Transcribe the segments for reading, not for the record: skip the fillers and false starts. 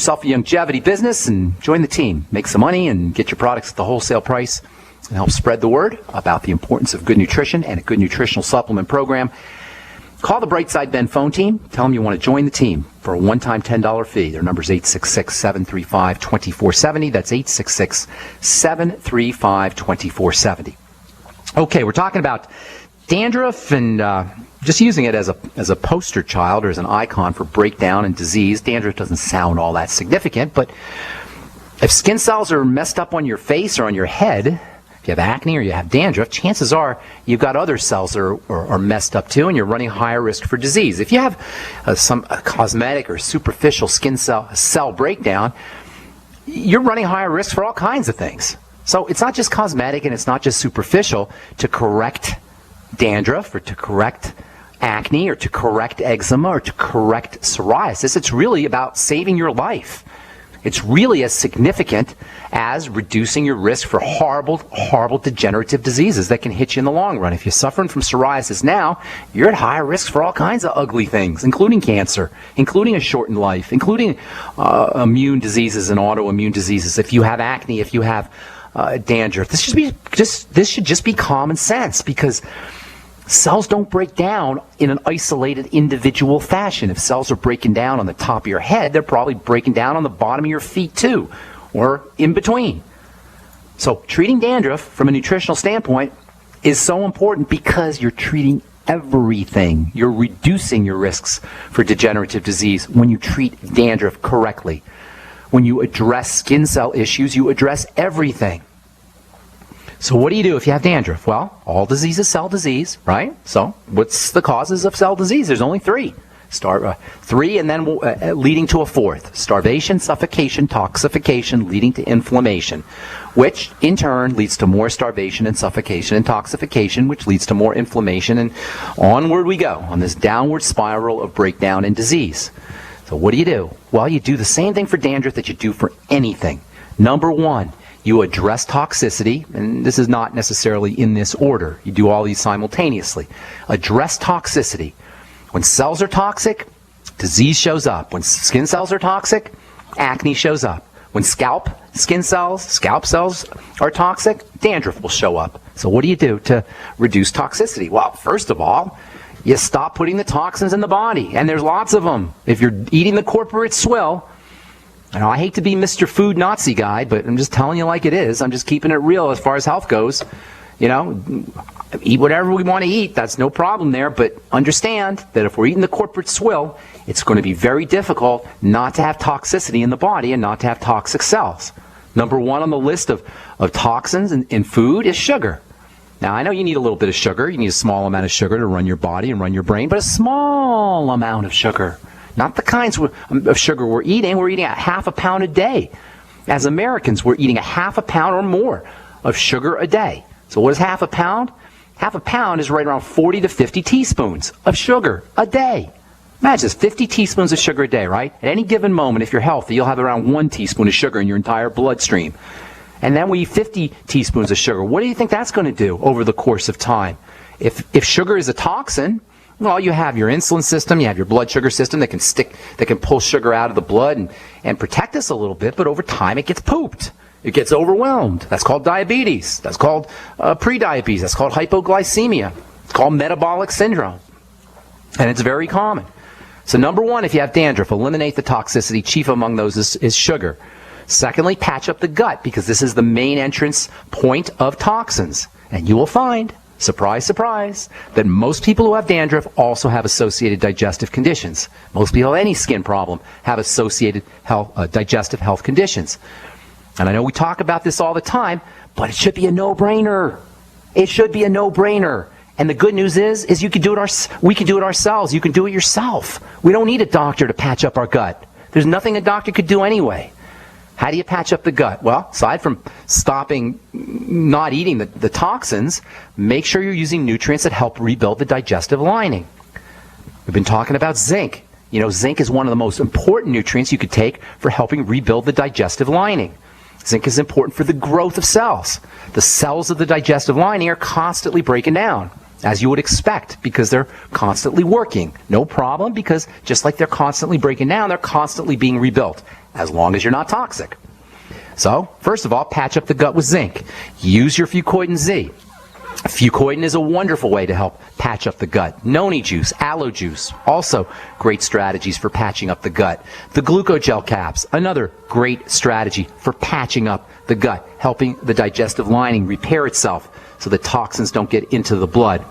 yourself a longevity business and join the team. Make some money and get your products at the wholesale price and help spread the word about the importance of good nutrition and a good nutritional supplement program. Call the Brightside Ben phone team. Tell them you want to join the team for a one-time $10 fee. Their number is 866-735-2470. That's 866-735-2470. Okay, we're talking about dandruff and just using it as a poster child or as an icon for breakdown and disease. Dandruff doesn't sound all that significant, but if skin cells are messed up on your face or on your head, if you have acne or you have dandruff, chances are you've got other cells that are messed up too, and you're running higher risk for disease. If you have some cosmetic or superficial skin cell breakdown, you're running higher risk for all kinds of things. So it's not just cosmetic and it's not just superficial to correct dandruff or to correct acne or to correct eczema or to correct psoriasis. It's really about saving your life. It's really as significant as reducing your risk for horrible, horrible degenerative diseases that can hit you in the long run. If you're suffering from psoriasis now, you're at higher risk for all kinds of ugly things, including cancer, including a shortened life, including immune diseases and autoimmune diseases. If you have acne, if you have dandruff, this should just be common sense, because cells don't break down in an isolated individual fashion. If cells are breaking down on the top of your head, they're probably breaking down on the bottom of your feet too, or in between. So treating dandruff from a nutritional standpoint is so important because you're treating everything. You're reducing your risks for degenerative disease when you treat dandruff correctly. When you address skin cell issues, you address everything. So what do you do if you have dandruff? Well, all disease is cell disease, right? So what's the causes of cell disease? There's only three. Three and then leading to a fourth. Starvation, suffocation, toxification, leading to inflammation, which in turn leads to more starvation and suffocation and toxification, which leads to more inflammation, and onward we go on this downward spiral of breakdown and disease. So what do? Well, you do the same thing for dandruff that you do for anything. Number one, you address toxicity, and this is not necessarily in this order. You do all these simultaneously. Address toxicity. When cells are toxic, disease shows up. When skin cells are toxic, acne shows up. When scalp cells are toxic, dandruff will show up. So what do you do to reduce toxicity? Well, first of all, you stop putting the toxins in the body, and there's lots of them. If you're eating the corporate swill, I hate to be Mr. Food Nazi guy, but I'm just telling you like it is. I'm just keeping it real as far as health goes. Eat whatever we want to eat. That's no problem there. But understand that if we're eating the corporate swill, it's going to be very difficult not to have toxicity in the body and not to have toxic cells. Number one on the list of toxins in food is sugar. Now, I know you need a little bit of sugar. You need a small amount of sugar to run your body and run your brain, but a small amount of sugar. Not the kinds of sugar we're eating. We're eating a half a pound a day. As Americans, we're eating a half a pound or more of sugar a day. So what is half a pound? Half a pound is right around 40 to 50 teaspoons of sugar a day. Imagine this, 50 teaspoons of sugar a day, right? At any given moment, if you're healthy, you'll have around 1 teaspoon of sugar in your entire bloodstream. And then we eat 50 teaspoons of sugar. What do you think that's going to do over the course of time? If sugar is a toxin, well, you have your insulin system, you have your blood sugar system that can pull sugar out of the blood and protect us a little bit, but over time it gets pooped. It gets overwhelmed. That's called diabetes. That's called prediabetes. That's called hypoglycemia. It's called metabolic syndrome. And it's very common. So number one, if you have dandruff, eliminate the toxicity. Chief among those is sugar. Secondly, patch up the gut, because this is the main entrance point of toxins. And you will find, surprise, surprise, that most people who have dandruff also have associated digestive conditions. Most people with any skin problem have associated digestive health conditions. And I know we talk about this all the time, but it should be a no-brainer. It should be a no-brainer. And the good news is we can do it ourselves. You can do it yourself. We don't need a doctor to patch up our gut. There's nothing a doctor could do anyway. How do you patch up the gut? Well, aside from stopping not eating the toxins, make sure you're using nutrients that help rebuild the digestive lining. We've been talking about zinc. Zinc is one of the most important nutrients you could take for helping rebuild the digestive lining. Zinc is important for the growth of cells. The cells of the digestive lining are constantly breaking down. as you would expect, because they're constantly working. No problem, because just like they're constantly breaking down, they're constantly being rebuilt, as long as you're not toxic. So, first of all, patch up the gut with zinc. Use your Fucoidan Z. Fucoidan is a wonderful way to help patch up the gut. Noni juice, aloe juice, also great strategies for patching up the gut. The glucogel caps, another great strategy for patching up the gut, helping the digestive lining repair itself so the toxins don't get into the blood.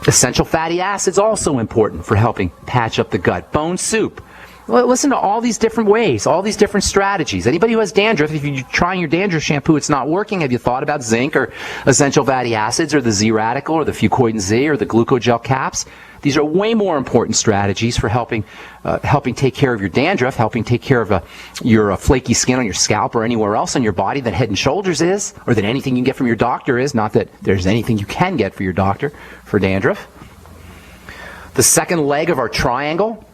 Essential fatty acids also important for helping patch up the gut. Bone soup. Listen to all these different ways, all these different strategies. Anybody who has dandruff, if you're trying your dandruff shampoo, it's not working, have you thought about zinc or essential fatty acids or the Z-Radical or the Fucoidan Z or the glucogel caps? These are way more important strategies for helping take care of your dandruff, helping take care of your flaky skin on your scalp or anywhere else on your body that Head & Shoulders is, or that anything you can get from your doctor is. Not that there's anything you can get for your doctor for dandruff. The second leg of our triangle,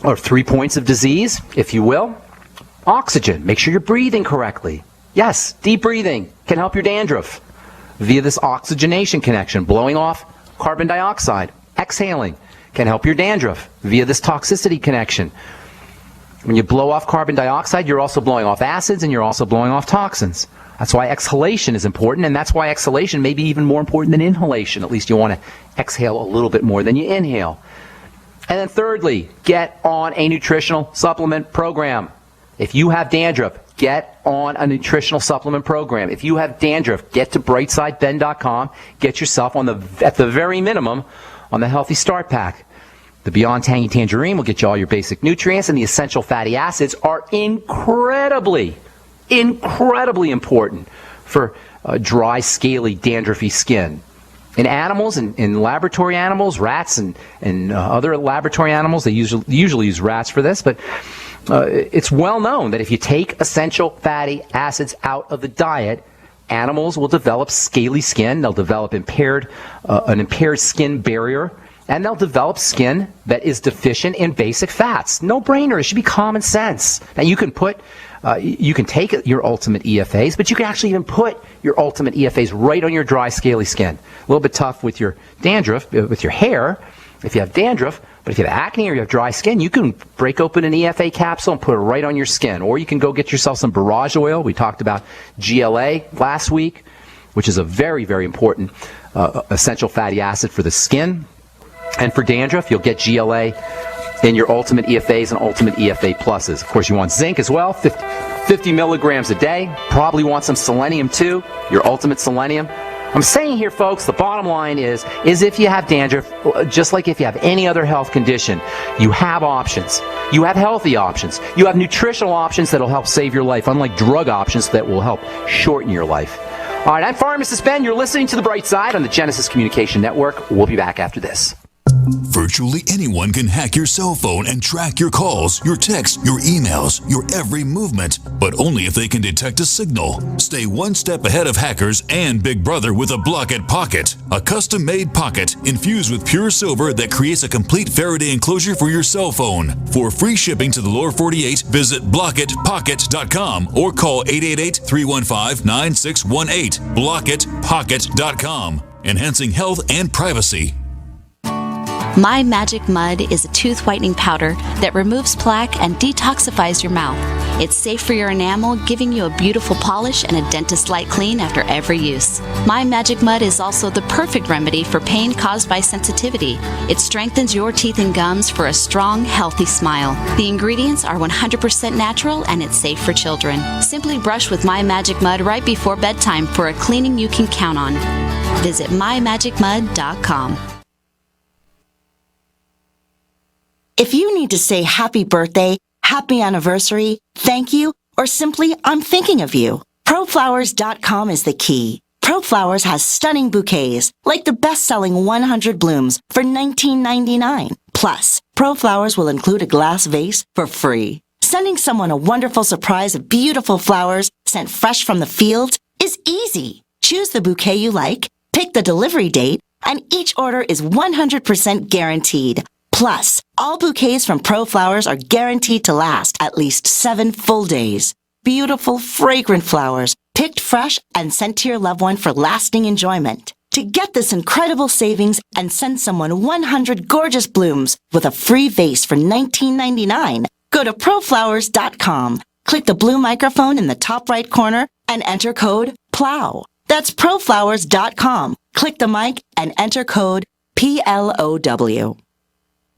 or 3 points of disease, if you will. Oxygen. Make sure you're breathing correctly. Yes, deep breathing can help your dandruff via this oxygenation connection. Blowing off carbon dioxide. Exhaling can help your dandruff via this toxicity connection. When you blow off carbon dioxide, you're also blowing off acids and you're also blowing off toxins. That's why exhalation is important, and that's why exhalation may be even more important than inhalation. At least you want to exhale a little bit more than you inhale. And then thirdly, get on a nutritional supplement program. If you have dandruff, get on a nutritional supplement program. If you have dandruff, get to brightsideben.com. Get yourself at the very minimum, on the Healthy Start Pack. The Beyond Tangy Tangerine will get you all your basic nutrients, and the essential fatty acids are incredibly important for dry, scaly, dandruffy skin. In animals, in laboratory animals, rats and other laboratory animals, they usually use rats for this, but it's well known that if you take essential fatty acids out of the diet, animals will develop scaly skin, they'll develop an impaired skin barrier, and they'll develop skin that is deficient in basic fats. No brainer, it should be common sense. Now you can take your Ultimate EFAs, but you can actually even put your Ultimate EFAs right on your dry, scaly skin. A little bit tough with your dandruff, with your hair, if you have dandruff, but if you have acne or you have dry skin, you can break open an EFA capsule and put it right on your skin. Or you can go get yourself some borage oil. We talked about GLA last week, which is a very, very important essential fatty acid for the skin. And for dandruff, you'll get GLA in your Ultimate EFAs and Ultimate EFA Pluses. Of course, you want zinc as well, 50 milligrams a day. Probably want some selenium too, your Ultimate Selenium. I'm saying here, folks, the bottom line is if you have dandruff, just like if you have any other health condition, you have options. You have healthy options. You have nutritional options that will help save your life, unlike drug options that will help shorten your life. All right, I'm Pharmacist Ben. You're listening to The Bright Side on the Genesis Communication Network. We'll be back after this. Virtually anyone can hack your cell phone and track your calls, your texts, your emails, your every movement, but only if they can detect a signal. Stay one step ahead of hackers and Big Brother with a Blockit Pocket, a custom-made pocket infused with pure silver that creates a complete Faraday enclosure for your cell phone. For free shipping to the lower 48, visit blockitpocket.com or call 888-315-9618. blockitpocket.com, enhancing health and privacy. My Magic Mud is a tooth whitening powder that removes plaque and detoxifies your mouth. It's safe for your enamel, giving you a beautiful polish and a dentist-like clean after every use. My Magic Mud is also the perfect remedy for pain caused by sensitivity. It strengthens your teeth and gums for a strong, healthy smile. The ingredients are 100% natural and it's safe for children. Simply brush with My Magic Mud right before bedtime for a cleaning you can count on. Visit mymagicmud.com. If you need to say happy birthday, happy anniversary, thank you, or simply I'm thinking of you, ProFlowers.com is the key. ProFlowers has stunning bouquets, like the best-selling 100 blooms for $19.99. Plus, ProFlowers will include a glass vase for free. Sending someone a wonderful surprise of beautiful flowers sent fresh from the fields is easy. Choose the bouquet you like, pick the delivery date, and each order is 100% guaranteed. Plus, all bouquets from ProFlowers are guaranteed to last at least 7 full days. Beautiful, fragrant flowers, picked fresh and sent to your loved one for lasting enjoyment. To get this incredible savings and send someone 100 gorgeous blooms with a free vase for $19.99, go to proflowers.com. Click the blue microphone in the top right corner and enter code PLOW. That's proflowers.com. Click the mic and enter code PLOW.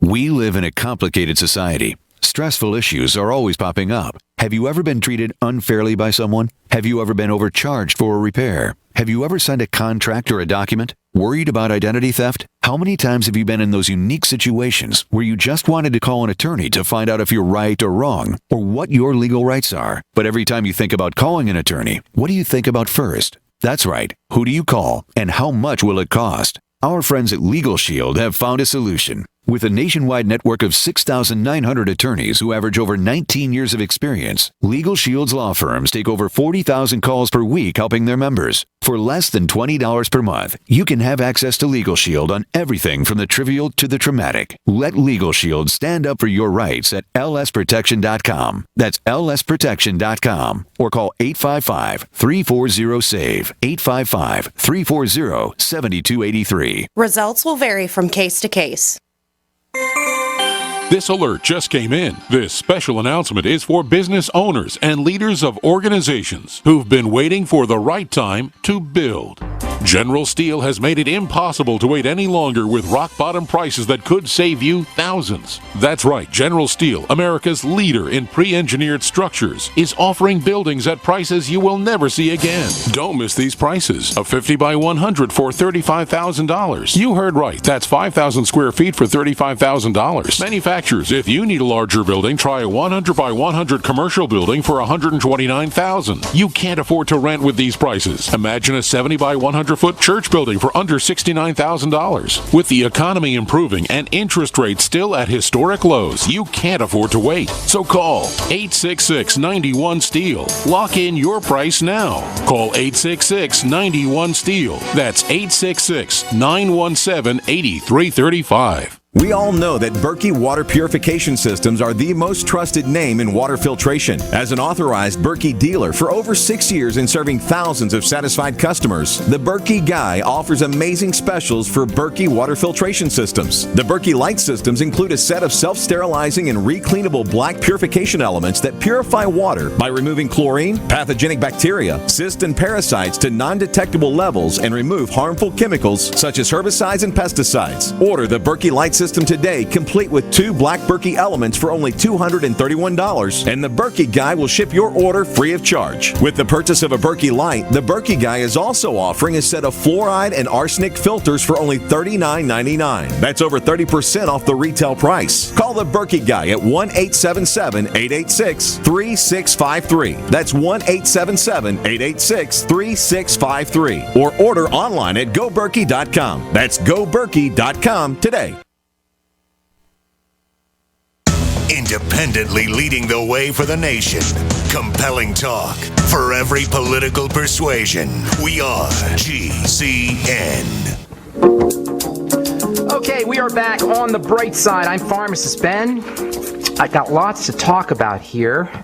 We live in a complicated society. Stressful issues are always popping up. Have you ever been treated unfairly by someone? Have you ever been overcharged for a repair? Have you ever signed a contract or a document? Worried about identity theft? How many times have you been in those unique situations where you just wanted to call an attorney to find out if you're right or wrong, or what your legal rights are? But every time you think about calling an attorney, what do you think about first? That's right. Who do you call, and how much will it cost? Our friends at Legal Shield have found a solution. With a nationwide network of 6,900 attorneys who average over 19 years of experience, Legal Shield's law firms take over 40,000 calls per week helping their members. For less than $20 per month, you can have access to Legal Shield on everything from the trivial to the traumatic. Let Legal Shield stand up for your rights at lsprotection.com. That's lsprotection.com. Or call 855-340-SAVE, 855-340-7283. Results will vary from case to case. This alert just came in. This special announcement is for business owners and leaders of organizations who've been waiting for the right time to build. General Steel has made it impossible to wait any longer with rock-bottom prices that could save you thousands. That's right, General Steel, America's leader in pre-engineered structures, is offering buildings at prices you will never see again. Don't miss these prices. A 50 by 100 for $35,000. You heard right. That's 5,000 square feet for $35,000. Manufacturers, if you need a larger building, try a 100 by 100 commercial building for $129,000. You can't afford to rent with these prices. Imagine a 70 by 100-foot church building for under $69,000. With the economy improving and interest rates still at historic lows, you can't afford to wait. So call 866-91-STEEL. Lock in your price now. Call 866-91-STEEL. That's 866-917-8335. We all know that Berkey Water Purification Systems are the most trusted name in water filtration. As an authorized Berkey dealer for over 6 years and serving thousands of satisfied customers, the Berkey Guy offers amazing specials for Berkey Water Filtration Systems. The Berkey Light Systems include a set of self-sterilizing and recleanable black purification elements that purify water by removing chlorine, pathogenic bacteria, cysts, and parasites to non-detectable levels and remove harmful chemicals such as herbicides and pesticides. Order the Berkey Light System today, complete with 2 black Berkey elements for only $231, and the Berkey Guy will ship your order free of charge. With the purchase of a Berkey Light, the Berkey Guy is also offering a set of fluoride and arsenic filters for only $39.99. That's over 30% off the retail price. Call the Berkey Guy at 1-877-886-3653. That's 1-877-886-3653. Or order online at goberkey.com. That's goberkey.com today. Independently leading the way for the nation. Compelling talk for every political persuasion. We are GCN. Okay, we are back on the bright side. I'm Pharmacist Ben. I got lots to talk about here. I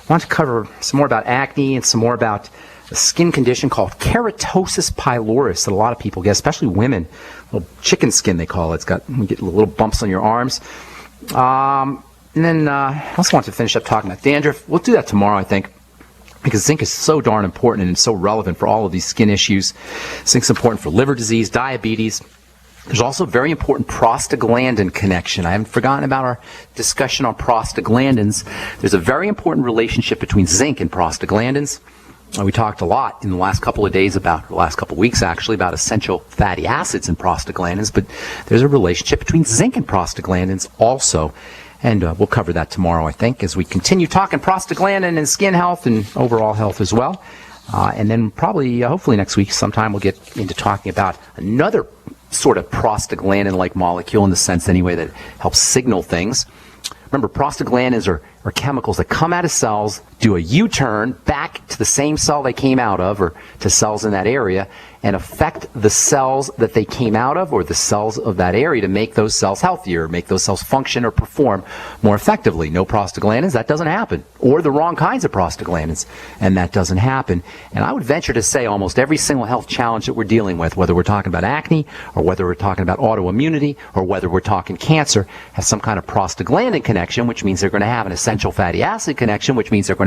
want to cover some more about acne and some more about a skin condition called keratosis pylorus that a lot of people get, especially women. Little chicken skin, they call it. You get little bumps on your arms. And then I also want to finish up talking about dandruff. We'll do that tomorrow, I think, because zinc is so darn important and it's so relevant for all of these skin issues. Zinc's important for liver disease, diabetes. There's also a very important prostaglandin connection. I haven't forgotten about our discussion on prostaglandins. There's a very important relationship between zinc and prostaglandins. We talked a lot in the last couple of days about, the last couple of weeks actually, about essential fatty acids and prostaglandins, but there's a relationship between zinc and prostaglandins also. And we'll cover that tomorrow, I think, as we continue talking prostaglandin and skin health and overall health as well. And then probably, hopefully next week sometime, we'll get into talking about another sort of prostaglandin-like molecule in the sense anyway that helps signal things. Remember, prostaglandins are are chemicals that come out of cells, do a U-turn back to the same cell they came out of, or to cells in that area, and affect the cells that they came out of, or the cells of that area, to make those cells healthier, make those cells function or perform more effectively. No prostaglandins, that doesn't happen. Or the wrong kinds of prostaglandins, and that doesn't happen. And I would venture to say almost every single health challenge that we're dealing with, whether we're talking about acne, or whether we're talking about autoimmunity, or whether we're talking cancer, has some kind of prostaglandin connection, which means they're going to have an essential fatty acid connection, which means they're going to